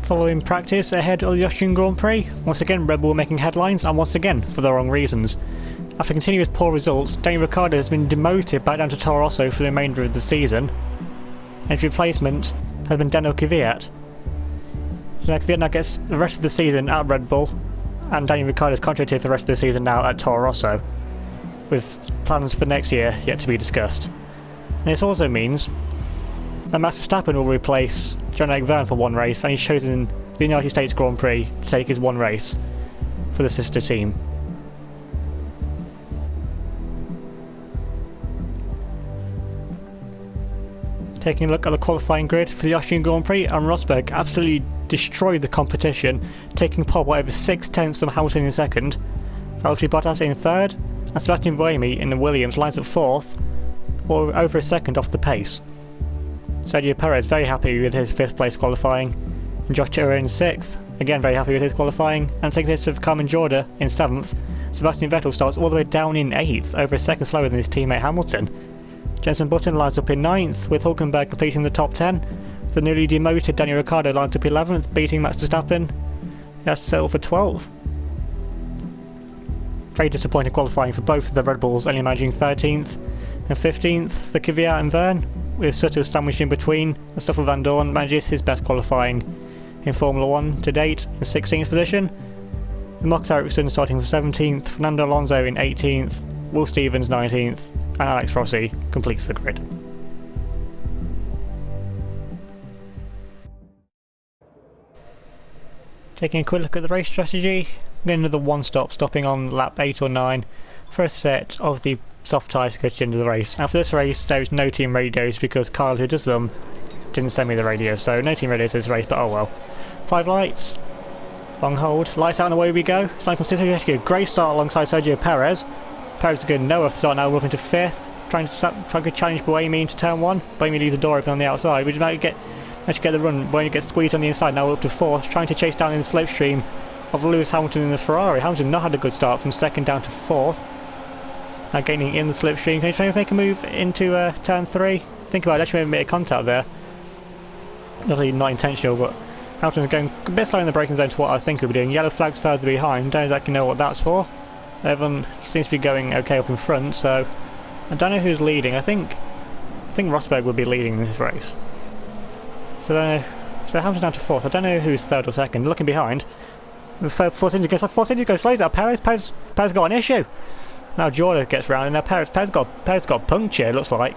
Following practice ahead of the Austrian Grand Prix, once again Red Bull making headlines, and once again for the wrong reasons. After continuous poor results, Daniel Ricciardo has been demoted back down to Toro Rosso for the remainder of the season, and his replacement has been Daniel Kvyat. So now Kvyat now gets the rest of the season at Red Bull, and Daniel Ricciardo is contracted for the rest of the season now at Toro Rosso, with plans for next year yet to be discussed. And this also means that Max Verstappen will replace Jean-Eric Vergne for one race, and he's chosen the United States Grand Prix to take his one race for the sister team. Taking a look at the qualifying grid for the Austrian Grand Prix, and Rosberg absolutely destroyed the competition, taking pole by over 6/10 of Hamilton in second, Valtteri Bottas in third, and Sebastian Buemi in the Williams lines up fourth, or over a second off the pace. Sergio Perez very happy with his 5th place qualifying, and Josh Taylor in 6th, again very happy with his qualifying, and taking this of Carmen Jorda in 7th. Sebastian Vettel starts all the way down in 8th, over a second slower than his teammate Hamilton. Jenson Button lines up in 9th, with Hülkenberg completing the top 10. The newly demoted Daniel Ricciardo lines up 11th, beating Max Verstappen. He has to settle for 12th. Very disappointing qualifying for both of the Red Bulls, only managing 13th and 15th for Kvyat and Vergne, with Sutter sandwiched in between. And Stoffel Van Dorn manages his best qualifying in Formula 1 to date in 16th position. Marcus Ericsson starting for 17th, Fernando Alonso in 18th, Will Stevens 19th, and Alex Rossi completes the grid. Taking a quick look at the race strategy, getting another one stop, stopping on lap 8 or 9 for a set of the soft tyres to go to the end of the race. Now for this race there is no team radios because Kyle, who does them, didn't send me the radio, so no team radios for this race, but oh well. 5 lights, long hold, lights out and away we go. Starting from Sergio Perez, great start alongside Sergio Perez. Perez is a good no start now, looking to 5th, trying to challenge Buemi into turn 1. Buemi leaves the door open on the outside, we just might get the run. Buemi gets squeezed on the inside, now up to 4th, trying to chase down in the slipstream of Lewis Hamilton in the Ferrari. Hamilton not had a good start from 2nd down to 4th. Now gaining in the slipstream. Can he try to make a move into turn 3? Think about it, actually made a contact there. Obviously not intentional, but Hamilton's going a bit slow in the braking zone to what I think he'll be doing. Yellow flag's further behind, don't exactly know what that's for. Everyone seems to be going okay up in front, so I don't know who's leading. I think Rosberg would be leading this race. So Hamilton's down to 4th. I don't know who's 3rd or 2nd. Looking behind. The Force India goes slows out. Perez got an issue. Now Jordan gets round, and now Perez got puncture, it looks like.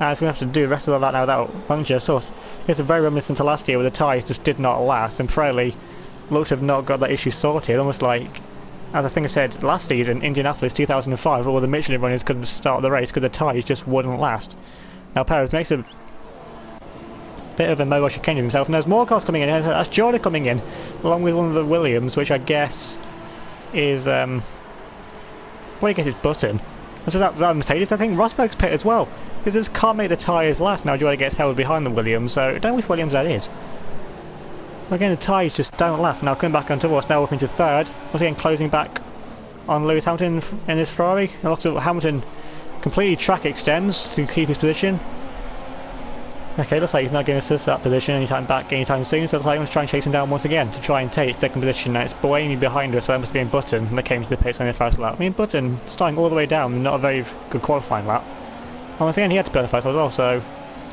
And he's going to have to do the rest of the lap now without puncture. So it's very reminiscent to last year where the tyres just did not last, and Pirelli looked to have not got that issue sorted. Almost like, as I think I said last season, Indianapolis 2005, where the Michelin runners couldn't start the race because the tyres just wouldn't last. Now Perez makes a bit of a mobile chicane of himself, and there's more cars coming in. That's Jordan coming in, along with one of the Williams, which I guess is well, I guess it's Button. And so that Mercedes, I think Rosberg's pit as well, because this can't make the tyres last. Now Jordan gets held behind the Williams, so I don't know which Williams that is. Again, the tyres just don't last. Now coming back onto us, now up into 3rd. Once again closing back on Lewis Hamilton in this Ferrari. And also Hamilton completely track extends to keep his position. Okay, looks like he's not going to assist that position anytime soon, so it looks like I'm going to try and chase him down once again to try and take 2nd position. Now it's Buemi behind us, so that must be in Button that came to the pits on the first lap. I mean, Button starting all the way down, not a very good qualifying lap. And once again, he had to be on the first lap as well, so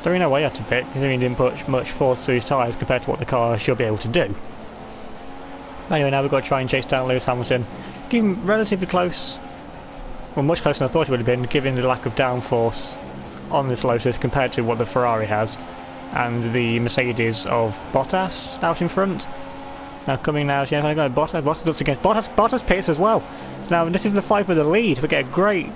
don't really know why he had to pit, considering he didn't put much force through his tyres compared to what the car should be able to do. Anyway, now we've got to try and chase down Lewis Hamilton. Keep him relatively close, well, much closer than I thought it would have been, given the lack of downforce on this Lotus compared to what the Ferrari has, and the Mercedes of Bottas out in front. Now coming now, yeah, I got Bottas up against Bottas pits as well. So now this is the fight for the lead. We get a great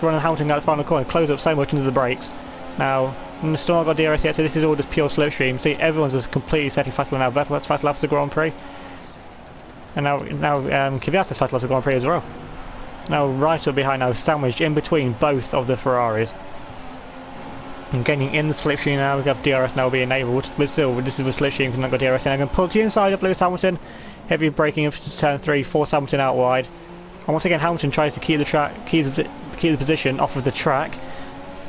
run on Hamilton out the final corner, close up so much into the brakes. Now still not got DRS yet, so this is all just pure slipstream. See, everyone's just completely setting fast lap now. Vettel, fast lap to the Grand Prix, and now Kvyat's fast lap to the Grand Prix as well. Now right up behind, now sandwiched in between both of the Ferraris. And getting in the slipstream now, we have DRS now be enabled, but still, this is the slipstream because not got DRS in. I'm going to pull to the inside of Lewis Hamilton, heavy braking up to turn 3, force Hamilton out wide. And once again, Hamilton tries to keep the position off of the track.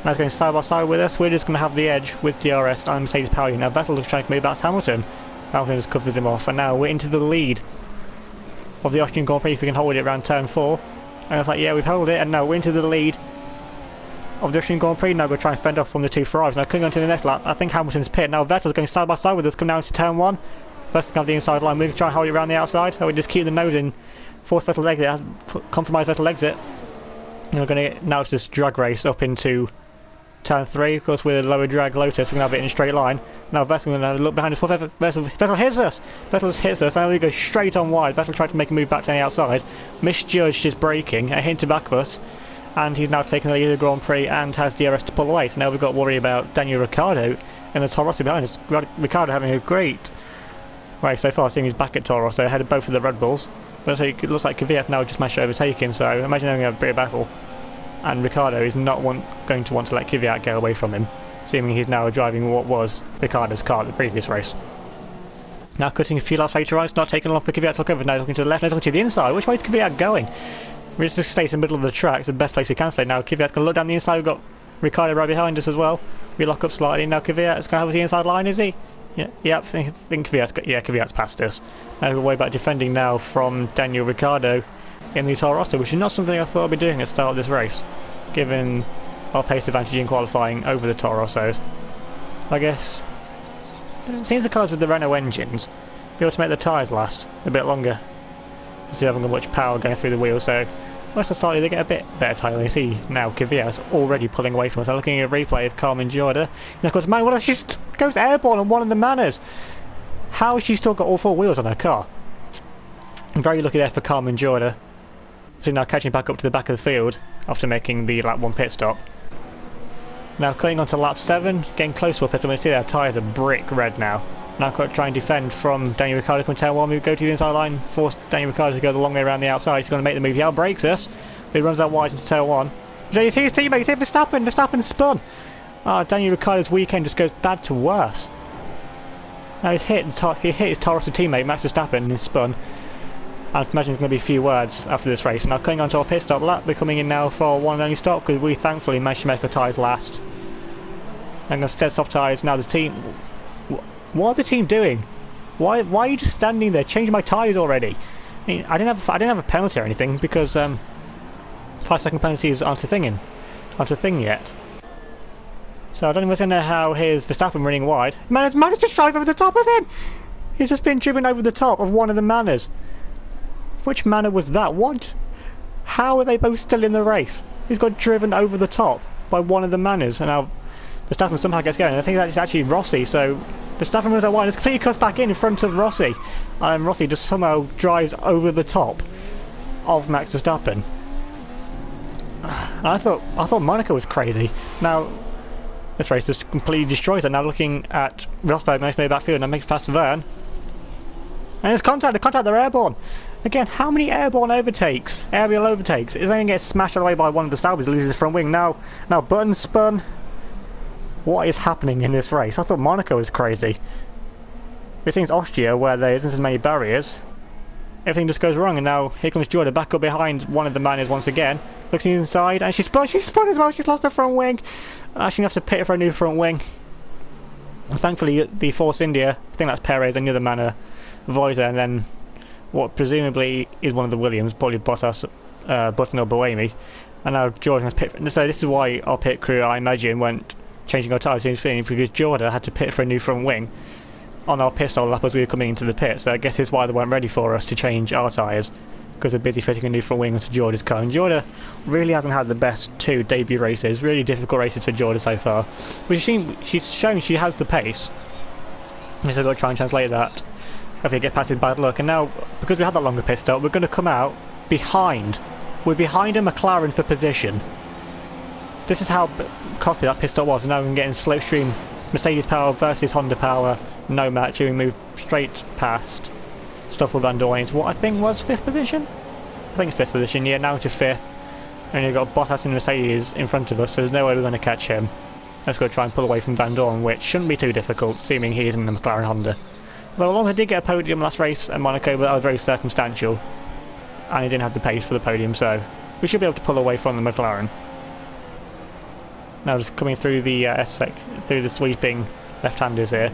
Now he's going side by side with us. We're just going to have the edge with DRS and Mercedes power. Now Vettel is trying to move past Hamilton. Hamilton just covers him off, and now we're into the lead of the Austrian Grand Prix if we can hold it around turn 4. And it's like, yeah, we've held it, and now we're into the lead of the Austrian Grand Prix. Now we're trying to fend off from the two Ferraris. Now coming on to the next lap, I think Hamilton's pit. Now Vettel's going side by side with us, come down to turn 1. Vettel's going to have the inside line. We're going to try and hold it around the outside, or we just keep the nose in. Fourth Vettel exit, compromised Vettel exit. And we're going to, now it's just drag race up into turn 3. Of course, with a lower drag Lotus, we're going to have it in a straight line. Now Vettel's going to look behind us. Vettel hits us! Vettel hits us, and we go straight on wide. Vettel tried to make a move back to the outside, misjudged his braking, a hint to back of us, and he's now taken the lead of the Grand Prix and has DRS to pull away. So now we've got to worry about Daniel Ricciardo in the Toro Rosso behind us. Ricciardo having a great race so far, seeing he's back at Toro Rosso ahead of both of the Red Bulls. But it looks like Kvyat now just managed to overtake him, so I imagine they're going to have a bit of battle. And Ricciardo is not going to want to let Kvyat get away from him, seeming he's now driving what was Ricciardo's car at the previous race. Now cutting a few laps later on, it's not taking off the Kvyat to look over, now looking to the left, now looking to the inside. Which way is Kvyat going? We just stay in the middle of the track, it's the best place we can stay. Now Kvyat's going to look down the inside, we've got Ricciardo right behind us as well. We lock up slightly, now Kvyat's going to have the inside line, is he? Yeah, I think Kvyat's passed us. Now we're way back defending now from Daniel Ricciardo in the Toro Rosso, which is not something I thought I'd be doing at the start of this race, given our pace advantage in qualifying over the Toro Rossos. I guess it seems the cars with the Renault engines be able to make the tyres last a bit longer. They haven't got much power going through the wheels, so most of the time they get a bit better tyre. You see now Kvyat's already pulling away from us. I'm looking at a replay of Carmen Jorda, and of course, man, what if she goes airborne on one of the Manners? How has she still got all 4 wheels on her car? I'm very lucky there for Carmen Jorda. So now catching back up to the back of the field after making the lap 1 pit stop. Now cutting on to lap 7, getting close to a pit stop. We see their tyres are brick red now. Now I've got to try and defend from Daniel Ricciardo from turn 1. We go to the inside line, force Daniel Ricciardo to go the long way around the outside. He's going to make the move. He outbrakes us. He runs out wide into turn 1. You see his teammate, you see Verstappen spun. Daniel Ricciardo's weekend just goes bad to worse. Now he hit his Toro Rosso teammate Max Verstappen and he's spun. I imagine there's going to be a few words after this race. Now coming on to our pit stop lap, we're coming in now for one and only stop because we thankfully managed to make our tyres last. And instead soft tyres. Now the team, what are the team doing? Why are you just standing there? Changing my tyres already. I mean, I didn't have a penalty or anything because 5-second penalties aren't a thing yet. So I don't even know how here's Verstappen running wide. Man's just drive over the top of him. He's just been driven over the top of one of the Manners. Which Manor was that? What? How are they both still in the race? He's got driven over the top by one of the Manners, and now Verstappen somehow gets going. I think that's actually Rossi, so Verstappen runs out wide. It's completely cuts back in front of Rossi, and Rossi just somehow drives over the top of Max Verstappen. And I thought Monaco was crazy. Now this race just completely destroys it. Now looking at Rosberg, makes me backfield, and makes past Verne. And there's contact, they're airborne. Again, how many airborne overtakes, aerial overtakes, is going to get smashed away by one of the Staubers, loses his front wing. Now Button spun. What is happening in this race? I thought Monaco was crazy. It seems Austria, where there isn't as many barriers, everything just goes wrong. And now here comes Jordan back up behind one of the Manners once again. Looks inside, and she spun as well. She's lost her front wing. Actually, have to pit for a new front wing. Thankfully, the Force India, I think that's Perez, another Manor, avoids her, and then what presumably is one of the Williams, probably Bottas, Button or Buemi. And now Jordan has pit. So this is why our pit crew, I imagine, went changing our tyres because Jordan had to pit for a new front wing on our pit stop lap as we were coming into the pit. So I guess it's why they weren't ready for us to change our tyres, because they're busy fitting a new front wing onto Jordan's car. And Jordan really hasn't had the best 2 debut races, really difficult races for Jordan so far. But she's shown she has the pace. So I've got to try and translate that. Hopefully get past his bad luck. And now, because we had that longer pit stop, we're going to come out behind. We're behind a McLaren for position. This is how costly that pit stop was. And now we're getting slipstream Mercedes power versus Honda power. No match. We move straight past Stoffel Van Dorn into what I think was 5th position. I think it's 5th position. Yeah, now to 5th. And you've got Bottas and Mercedes in front of us, so there's no way we're going to catch him. Let's go try and pull away from Van Dorn, which shouldn't be too difficult, seeming he's in the McLaren Honda. Though Alonso did get a podium last race at Monaco, but that was very circumstantial. And he didn't have the pace for the podium, so we should be able to pull away from the McLaren. Now just coming through the through the sweeping left-handers here.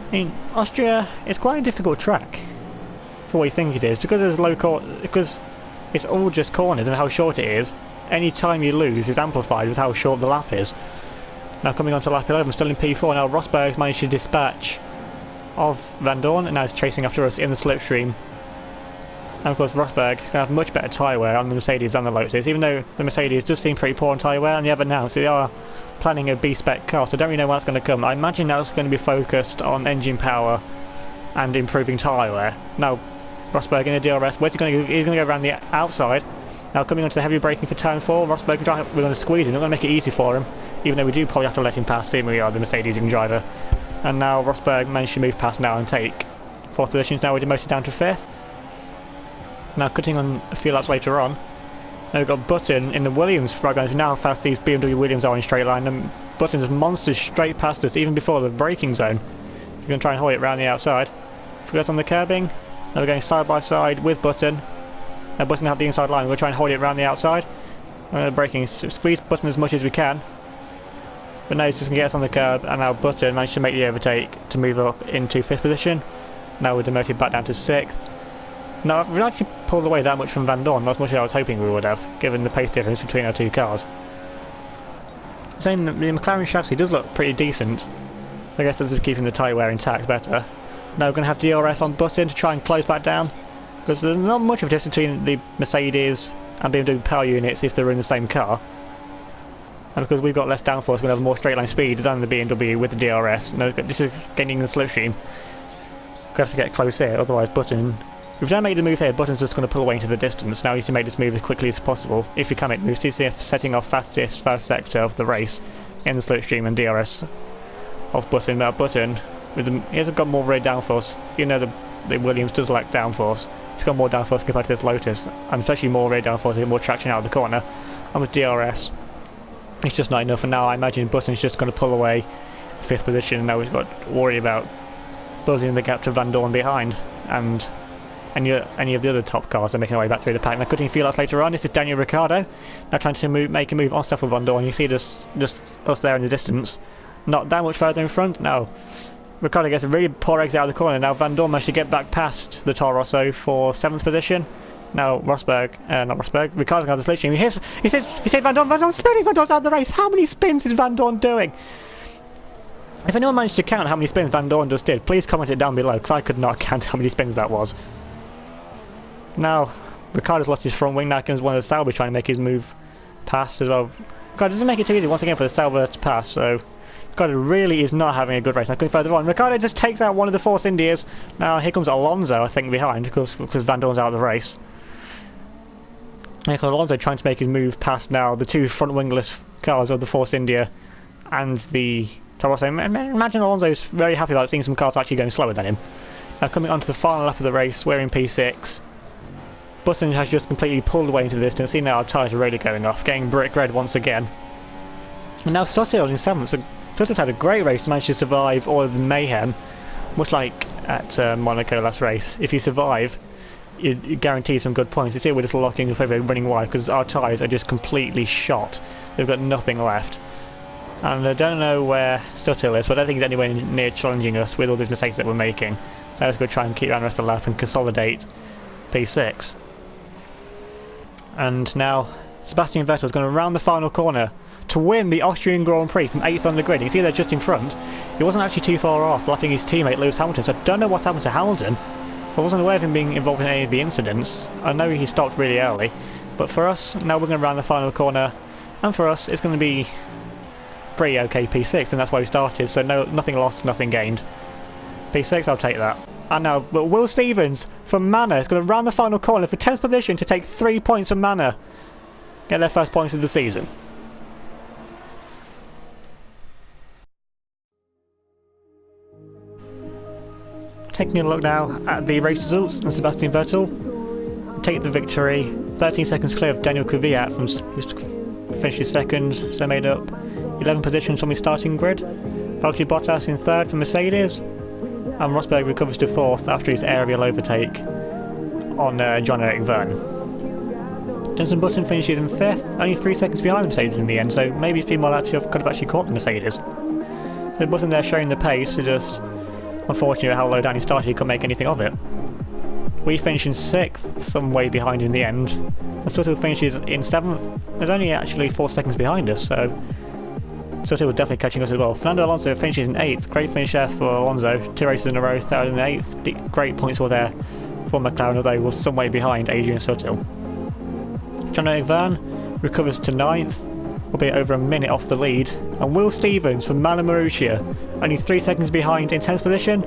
I mean, Austria is quite a difficult track for what you think it is, because there's because it's all just corners and how short it is. Any time you lose is amplified with how short the lap is. Now coming on to lap 11, still in P4. Now Rosberg's managed to dispatch of Van Dorn, and now he's chasing after us in the slipstream. And of course Rosberg can have much better tyre wear on the Mercedes than the Lotus, even though the Mercedes does seem pretty poor on tyre wear, and they have announced they are planning a B-spec car, so I don't really know when that's going to come. I imagine that's going to be focused on engine power and improving tyre wear. Now Rosberg in the DRS, where's he going to go? He's going to go around the outside. Now coming onto the heavy braking for turn 4, Rosberg, we're going to squeeze him, we're going to make it easy for him, even though we do probably have to let him pass, seeing we are the Mercedes driver. And now Rosberg managed to move past now and take 4th position. Now we're demoted down to 5th. Now cutting on a few laps later on, now we've got Button in the Williams front, now how fast these BMW Williams are in straight line, and Button's monsters straight past us even before the braking zone. We're going to try and hold it around the outside. Focus on the curbing. Now we're going side by side with Button. Now Button have the inside line, we're trying to hold it around the outside. Braking, squeeze Button as much as we can. But now he's just going to get us on the curb, and now Button managed to make the overtake to move up into 5th position. Now we're demoted back down to 6th. Now we've actually pulled away that much from Van Dorn, not as much as I was hoping we would have, given the pace difference between our two cars. Saying that the McLaren chassis does look pretty decent. I guess that's just keeping the tyre wear intact better. Now we're going to have DRS on Button to try and close back down, because there's not much of a difference between the Mercedes and BMW power units if they're in the same car. And because we've got less downforce, we're going to have more straight line speed than the BMW with the DRS. Now this is gaining the slipstream. We're going to have to get close here, otherwise Button... If we don't make the move here, Button's just going to pull away into the distance. Now we need to make this move as quickly as possible. If we can make moves, he's setting off fastest first sector of the race in the slipstream and DRS of Button. Now Button, he hasn't got more rear downforce, even though the Williams does lack downforce. It's got more downforce compared to this Lotus, and especially more rear downforce to get more traction out of the corner. And with DRS, it's just not enough, and now I imagine Button's just going to pull away 5th position, and now we've got to worry about buzzing the gap to Van Dorn behind, and any of the other top cars are making their way back through the pack. Now cutting a few laps later on, this is Daniel Ricciardo, now trying to make a move on stuff with Van Dorn. You see just us there in the distance, not that much further in front. Now Ricciardo gets a really poor exit out of the corner. Now Van Dorn managed to get back past the Toro Rosso for 7th position. Now Ricciardo's got the slipstream. He said Van Dorn's spinning, Van Dorn's out of the race. How many spins is Van Dorn doing? If anyone managed to count how many spins Van Dorn just did, please comment it down below, because I could not count how many spins that was. Now Ricciardo's lost his front wing. Now comes one of the Sauber trying to make his move past as well. God, doesn't make it too easy once again for the Sauber to pass, so Ricciardo really is not having a good race. Now going further on, Ricciardo just takes out one of the Force Indias. Now here comes Alonso, I think, behind, because Van Dorn's out of the race. And Alonso trying to make his move past now the two front wingless cars of the Force India and the Toro Rosso. Imagine Alonso's very happy about seeing some cars actually going slower than him. Now coming on to the final lap of the race, we're in P6. Button has just completely pulled away into the distance. See now our tyres are really going off, getting brick red once again. And now Sutil in 7th. So Sutil's had a great race, managed to survive all of the mayhem, much like at Monaco last race. If you survive, you guarantee some good points. You see we're just locking up over running wide because our tyres are just completely shot. They've got nothing left. And I don't know where Sutil is, but I don't think he's anywhere near challenging us with all these mistakes that we're making. So let's go try and keep around the rest of the lap and consolidate P6. And now Sebastian Vettel is going to round the final corner to win the Austrian Grand Prix from 8th on the grid. You can see they're just in front. He wasn't actually too far off, lapping his teammate Lewis Hamilton, so I don't know what's happened to Hamilton. I wasn't aware of him being involved in any of the incidents. I know he stopped really early, but for us, now we're going to round the final corner, and for us it's going to be pretty okay P6, and that's why we started, so nothing lost, nothing gained. P6, I'll take that. And now, but Will Stevens from Manor is going to round the final corner for 10th position to take 3 points from Manor. Get their first points of the season. Taking a look now at the race results, and Sebastian Vettel take the victory, 13 seconds clear of Daniel Kvyat from who's finished second, so made up 11 positions from his starting grid. Valtteri Bottas in 3rd for Mercedes, and Rosberg recovers to 4th after his aerial overtake on John-Eric Verne. Jenson Button finishes in 5th, only 3 seconds behind the Mercedes in the end, so maybe a few more laps could have actually caught the Mercedes. It wasn't there showing the pace, it just, unfortunately how low down he started, he couldn't make anything of it. We finished in 6th, some way behind in the end. And Suttle finishes in 7th. There's only actually 4 seconds behind us, so Suttle was definitely catching us as well. Fernando Alonso finishes in 8th. Great finish there for Alonso. 2 races in a row, 3rd and 8th. Great points were there for McLaren, although he was some way behind Adrian Suttle. Jean-Eric Verne recovers to 9th, albeit over a minute off the lead. And Will Stevens from Mana Marussia, only 3 seconds behind in 10th position.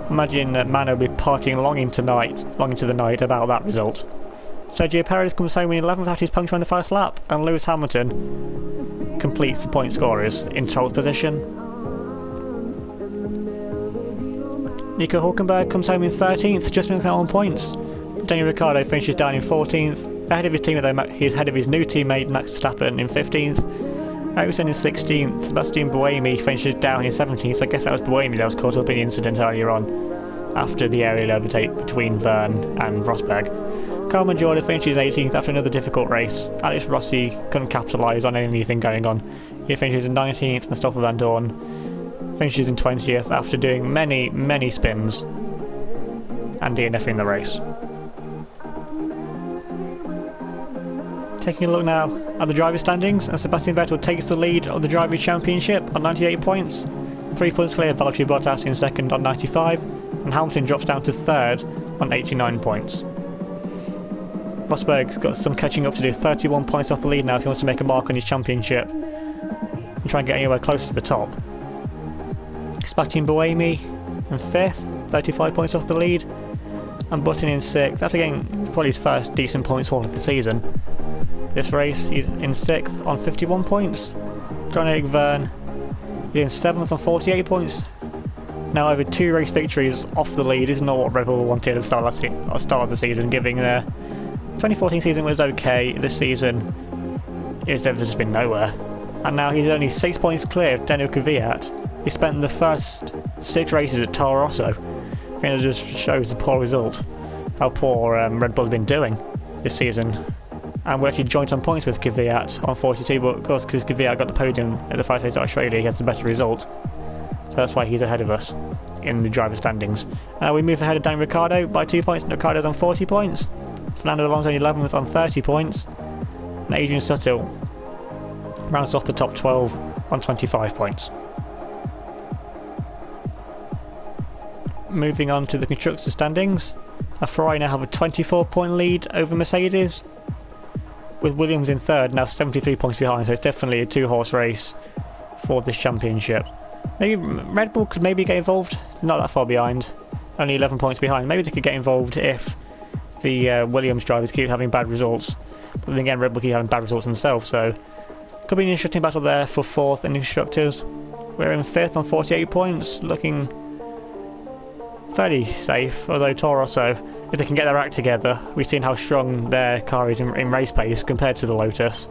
Imagine that Mana will be partying long into the night about that result. Sergio Perez comes home in 11th after his puncture on the first lap, and Lewis Hamilton completes the point scorers in 12th position. Nico Hulkenberg comes home in 13th, just missing out on points. Daniel Ricciardo finishes down in 14th. Ahead of his teammate though, he's ahead of his new teammate Max Verstappen in 15th. Ericsson in 16th, Sebastian Buemi finishes down in 17th, so I guess that was Buemi that was caught up in the incident earlier on, after the aerial overtake between Verne and Rosberg. Carl Majorda finishes 18th after another difficult race. Alex Rossi couldn't capitalise on anything going on. He finishes in 19th, and Stoffel Van Dorn finishes in 20th after doing many spins and DNFing in the race. Taking a look now at the driver standings, and Sebastian Vettel takes the lead of the Drivers' Championship on 98 points. 3 points clear of Valtteri Bottas in 2nd on 95, and Hamilton drops down to 3rd on 89 points. Rosberg's got some catching up to do, 31 points off the lead now if he wants to make a mark on his championship and try and get anywhere close to the top. Sebastian Buemi in 5th, 35 points off the lead, and Button in 6th after getting probably his first decent points haul of the season. This race he's in 6th on 51 points. Jean-Eric Verne is in 7th on 48 points. Now over 2 race victories off the lead is not what Red Bull wanted at the start of the season, giving their 2014 season was okay. This season they've just been nowhere. And now he's only 6 points clear of Daniel Kvyat. He spent the first 6 races at Toro Rosso. I think it just shows the poor result, how poor Red Bull has been doing this season. And we're actually joint on points with Kvyat on 42, but of course because Kvyat got the podium at the 5 days at Australia, he gets a better result. So that's why he's ahead of us in the driver standings. We move ahead of Daniel Ricciardo by 2 points, and Ricciardo's on 40 points. Fernando Alonso in 11th on 30 points. And Adrian Suttle rounds off the top 12 on 25 points. Moving on to the constructors standings, Ferrari now have a 24-point lead over Mercedes, with Williams in 3rd, now 73 points behind, so it's definitely a 2-horse race for this championship. Maybe Red Bull could maybe get involved, not that far behind, only 11 points behind. Maybe they could get involved if the Williams drivers keep having bad results, but then again Red Bull keep having bad results themselves, so could be an interesting battle there for 4th in the constructors. We're in 5th on 48 points, looking fairly safe, although Toro Rosso, if they can get their act together, we've seen how strong their car is in race pace compared to the Lotus.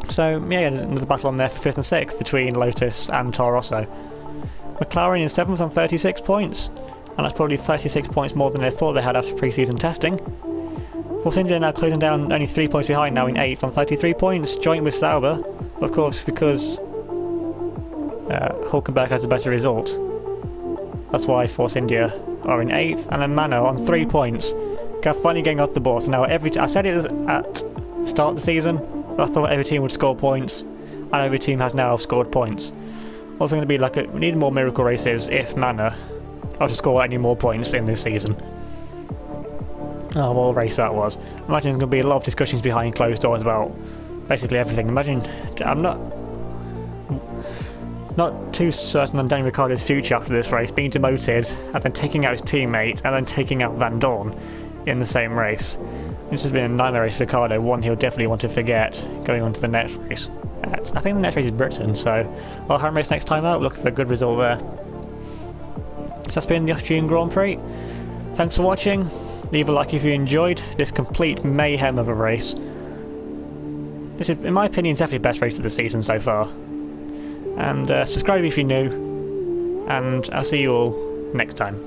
So yeah, another battle on there for 5th and 6th between Lotus and Toro Rosso. McLaren in 7th on 36 points, and that's probably 36 points more than they thought they had after pre-season testing. Force India now closing down only 3 points behind, now in 8th on 33 points, joint with Sauber, of course because Hulkenberg has a better result. That's why Force India are in 8th, and then Mano on 3 points. Finally getting off the board. So now I said it at the start of the season, I thought every team would score points, and every team has now scored points. Also going to be like we need more miracle races if Mana are to score any more points in this season. Oh, what a race that was. Imagine there's going to be a lot of discussions behind closed doors about basically everything. Imagine, I'm not too certain on Daniel Ricciardo's future after this race, being demoted and then taking out his teammate and then taking out Van Dorn in the same race. This has been a nightmare race for Ricciardo, one he'll definitely want to forget going on to the next race. I think the next race is Britain, so home race next time out, looking for a good result there. So that's been the Austrian Grand Prix. Thanks for watching. Leave a like if you enjoyed this complete mayhem of a race. This is, in my opinion, definitely the best race of the season so far. And subscribe if you're new, and I'll see you all next time.